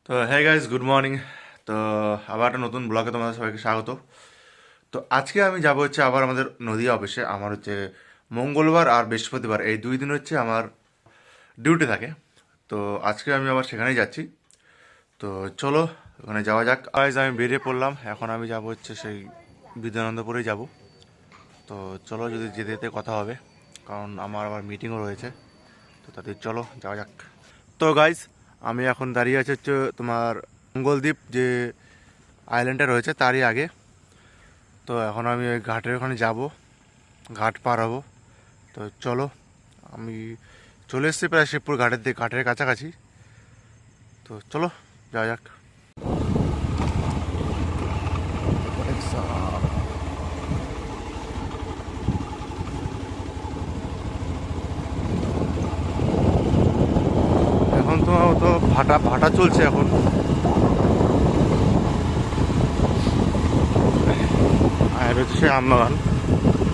তো হ্যাঁ guys, good morning. তো আবার একটা নতুন ব্লগে তোমাদের সবাইকে স্বাগত। তো আজকে আমি যাব হচ্ছে আবার আমাদের নদীয়া অফিসে। আমার হচ্ছে মঙ্গলবার আর বৃহস্পতিবার এই 2 দিন হচ্ছে আমার ডিউটি থাকে। তো আজকে আমি আবার সেখানেই যাচ্ছি। তো চলো ওখানে যাওয়া যাক। আজ আমি বেরিয়ে পড়লাম, এখন আমি যাব হচ্ছে সেই বিদ্যানন্দপুরেই যাব। তো চলো, যদি যেতে যেতে কথা হবে, কারণ আমার আবার মিটিংও রয়েছে। তো তাদের চলো যাওয়া যাক। তো গাইজ, আমি এখন দাঁড়িয়ে আছি হচ্ছে তোমার মঙ্গলদ্বীপ যে আইল্যান্ডটা রয়েছে তারই আগে। তো এখন আমি ওই ঘাটের ওখানে যাব, ঘাট পার হবো। তো চলো, আমি চলে এসেছি প্রায় শিবপুর ঘাটের দিকে, ঘাটের কাছাকাছি। তো চলো যাওয়া যাক। এখন তো ভাটা ভাটা চলছে এখন। আর হচ্ছে সে আমবাগান,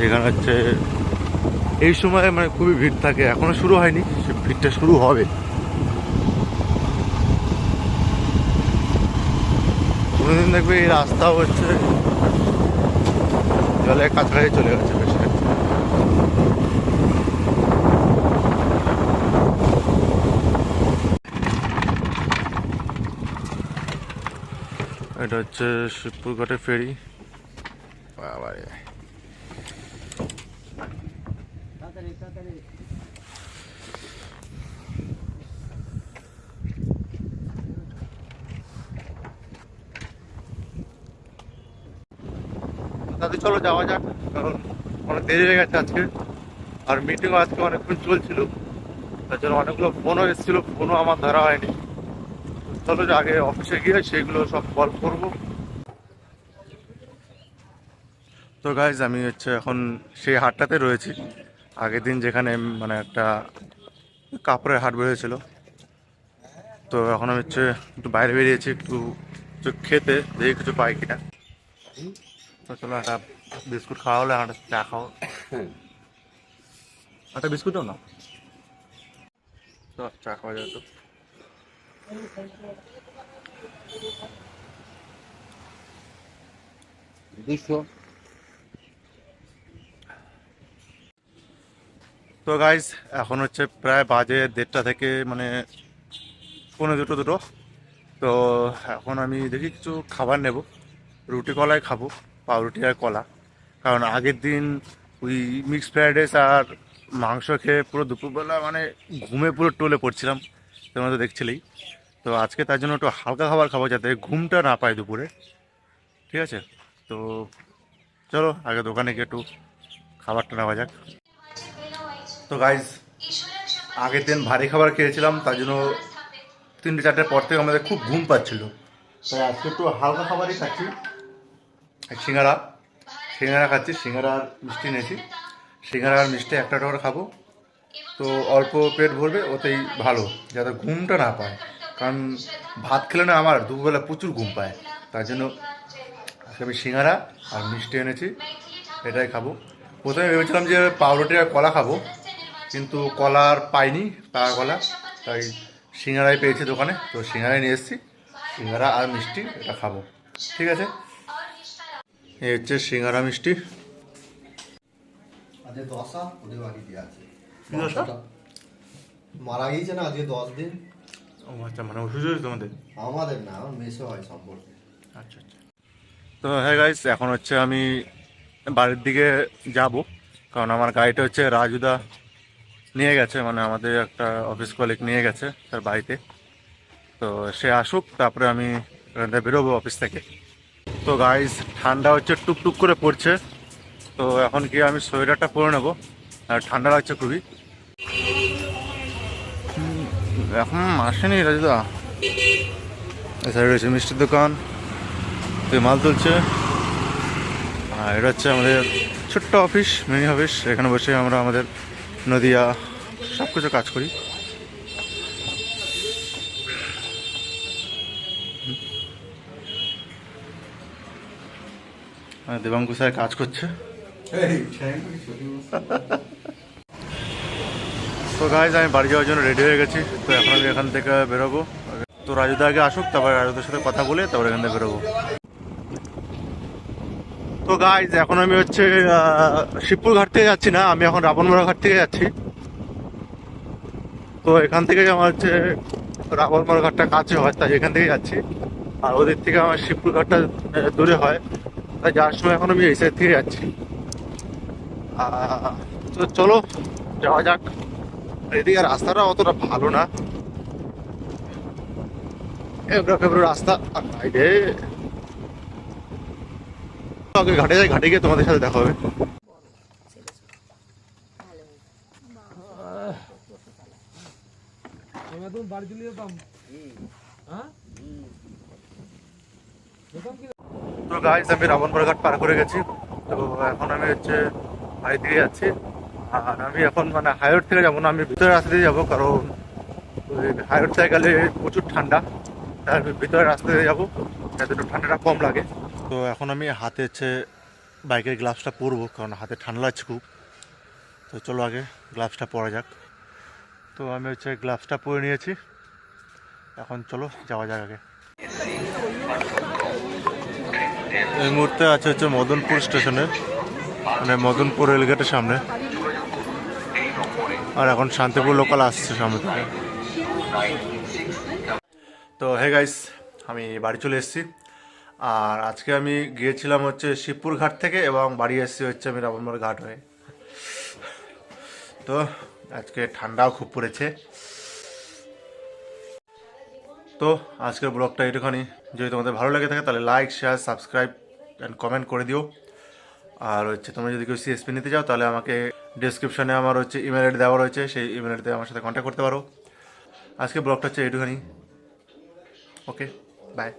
এখানে হচ্ছে এই সময় মানে খুবই ভিড় থাকে। এখনো শুরু হয়নি, সে ভিড়টা শুরু হবে। কোনোদিন দেখবে এই রাস্তাও হচ্ছে জলের কাছাকাছি চলে গেছে বেশ। এটা হচ্ছে শিবপুর ঘাটের ফেরি। বাবারে, তাতে চলো যাওয়া যাক, কারণ অনেক দেরি হয়ে গেছে আজকে। আর মিটিংও আজকে অনেকক্ষণ চলছিল, তার জন্য অনেকগুলো ফোনও এসেছিলো, ফোনও আমার ধরা হয়নি। চলো যে আগে অফিসে গিয়ে সেগুলো সব কল করবো। তো গাইজ, আমি হচ্ছে এখন সেই হাটটাতে রয়েছি, আগের দিন যেখানে মানে একটা কাপড়ের হাট বেরিয়েছিল। তো এখন আমি হচ্ছে একটু বাইরে বেরিয়েছি, একটু কিছু খেতে, দেখি কিছু পাই কিনা। তো চলো, একটা বিস্কুট খাওয়া হলে একটা চা খাও, একটা বিস্কুটও না, তো চা খাওয়া যায় তো। তো গাইজ, এখন হচ্ছে প্রায় বাজে 1:30 থেকে মানে 1:45-2। তো এখন আমি দেখি কিছু খাবার নেব, রুটি কলাই খাবো, পাউরুটি আর কলা। কারণ আগের দিন ওই মিক্সড ফ্রাইড রাইস আর মাংস খেয়ে পুরো দুপুরবেলা মানে ঘুমে পুরো টলে পড়ছিলাম, তোমরা তো দেখছিলেই। তো আজকে তার জন্য একটু হালকা খাবার খাবো, যাতে ঘুমটা না পায় দুপুরে। ঠিক আছে, তো চলো আগে দোকানে গিয়ে একটু খাবারটা নেওয়া যাক। তো গাইজ, আগের দিন ভারী খাবার খেয়েছিলাম, তার জন্য 3টে-4টের পর থেকে আমাদের খুব ঘুম পাচ্ছিল। তাই আজকে একটু হালকা খাবারই খাচ্ছি। সিঙ্গারা সিঙ্গারা খাচ্ছি, সিঙ্গারা আর মিষ্টি নিয়েছি। সিঙ্গারা আর মিষ্টি একটা করে খাবো, তো অল্প পেট ভরবে, ওতেই ভালো, যাতে ঘুমটা না পায়। কারণ ভাত খেলে না আমার দুপুরবেলা প্রচুর ঘুম পায়। তার জন্য আজকে আমি সিঙ্গারা আর মিষ্টি এনেছি, এটাই খাবো। প্রথমে ভেবেছিলাম যে পাউরুটি আর কলা খাবো, কিন্তু কলা আর পাইনি, পাকা কলা। তাই সিঙ্গারাই পেয়েছি দোকানে, তো সিঙ্গারাই নিয়ে এসেছি। সিঙ্গারা আর মিষ্টি এটা খাবো, ঠিক আছে। এই হচ্ছে সিঙ্গারা মিষ্টি। আজকে দশা ওদের বাড়িতে আছে। কি দশা? মারা গিয়েছে না আজকে 10 দিন। ও আচ্ছা, মানে ওষুধ হয়েছে তোমাদের? আমাদের না, আমার মেসো হয় সম্পর্কে। আচ্ছা আচ্ছা। তো হ্যাঁ গাইস, এখন হচ্ছে আমি বাড়ির দিকে যাব, কারণ আমার গাড়িটা হচ্ছে রাজুদা নিয়ে গেছে, মানে আমাদের একটা অফিস কলিগ নিয়ে গেছে তার বাড়িতে। তো সে আসুক, তারপরে আমি এখান থেকে বেরোবো অফিস থেকে। তো গাইস, ঠান্ডা হচ্ছে টুকটুক করে পড়ছে। তো এখন গিয়ে আমি সোয়েটারটা পরে নেবো, আর ঠান্ডা লাগছে খুবই। এখন আসেনি রাজুদা। এছাড়া রয়েছে মিষ্টির দোকান, তো মাল তুলছে। আর এটা হচ্ছে আমাদের ছোট্ট অফিস, মিনি অফিস। এখানে বসে আমরা আমাদের নদিয়া সব কিছু কাজ করি। আর দেবাঙ্কু স্যার কাজ করছে। তো গাইজ, আমি বাড়ি যাওয়ার জন্য রেডি হয়ে গেছি। তো এখন আমি এখান থেকে বেরোবো। তো রাজুদা আগে আসুক, তারপরে রাজুদার সাথে কথা বলে তারপরে এখান থেকে বেরোবো। তো গাইজ এখন আমি হচ্ছে শিবপুর ঘাট থেকে যাচ্ছি না, আমি এখন রাবণমোড়া ঘাট থেকে যাচ্ছি। তো এখান থেকে আমার হচ্ছে রাবণমোড়া ঘাটটা কাছে হয়, তাই এখান থেকে যাচ্ছি। আর ওদের থেকে আমার শিবপুর ঘাটটা দূরে হয়, তাই যাওয়ার সময় এখন আমি এই সাইড থেকে যাচ্ছি। তো চলো যাওয়া যাক। এদিকে রাস্তাটা অতটা ভালো না, এবড়ো খেবড়ো রাস্তা। রে আগে ঘাটে যাই, ঘাটে গিয়ে তোমাদের সাথে দেখা হবে। বাড়ি চলে যেতাম। হ্যাঁ তো গাইজ আমি রাবণমোড়া ঘাট পার করে গেছি। তো এখন আমি হচ্ছে বাড়ি দিকে যাচ্ছি। আর আমি এখন মানে হাইওয়ে থেকে যাবো না, আমি ভিতরে রাস্তা দিয়ে যাবো, কারণ হাইওয়ে থেকে গেলে প্রচুর ঠান্ডা, তাই আমি ভিতরে রাস্তা দিয়ে যাবো যাতে একটু ঠান্ডাটা কম লাগে। তো এখন আমি হাতে হচ্ছে বাইকের গ্লাভসটা পরবো, কারণ হাতে ঠান্ডা লাগছে খুব। তো চলো আগে গ্লাভসটা পরা যাক। তো আমি হচ্ছে গ্লাভসটা পরে নিয়েছি, এখন চলো যাওয়া যাক আগে। এই মুহূর্তে আছে হচ্ছে মদনপুর স্টেশনে, মানে মদনপুর রেলগেটের সামনে। আর এখন শান্তিপুর লোকাল আসছে সামনে থেকে। তো হে গাইস, আমি বাড়ি চলে এসেছি। আর আজকে আমি গিয়েছিলাম হচ্ছে শিবপুর ঘাট থেকে, এবং বাড়ি এসেছি হচ্ছে আমি রাবণমোড়া ঘাট হয়ে। তো আজকে ঠান্ডাও খুব পড়েছে। তো আজকের ব্লগটা এটুখানি। যদি তোমাদের ভালো লেগে থাকে তাহলে like, share, subscribe and comment করে দিও। আর হচ্ছে তোমরা যদি কেউ সিএসপি নিতে চাও তাহলে আমাকে ডিসক্রিপশনে আমার হচ্ছে ইমেল আইডি দেওয়া রয়েছে, সেই ইমেল আইডিতে আমার সাথে কন্ট্যাক্ট করতে পারো। আজকে ব্লগটা হচ্ছে এটুখানি। ওকে, বাই।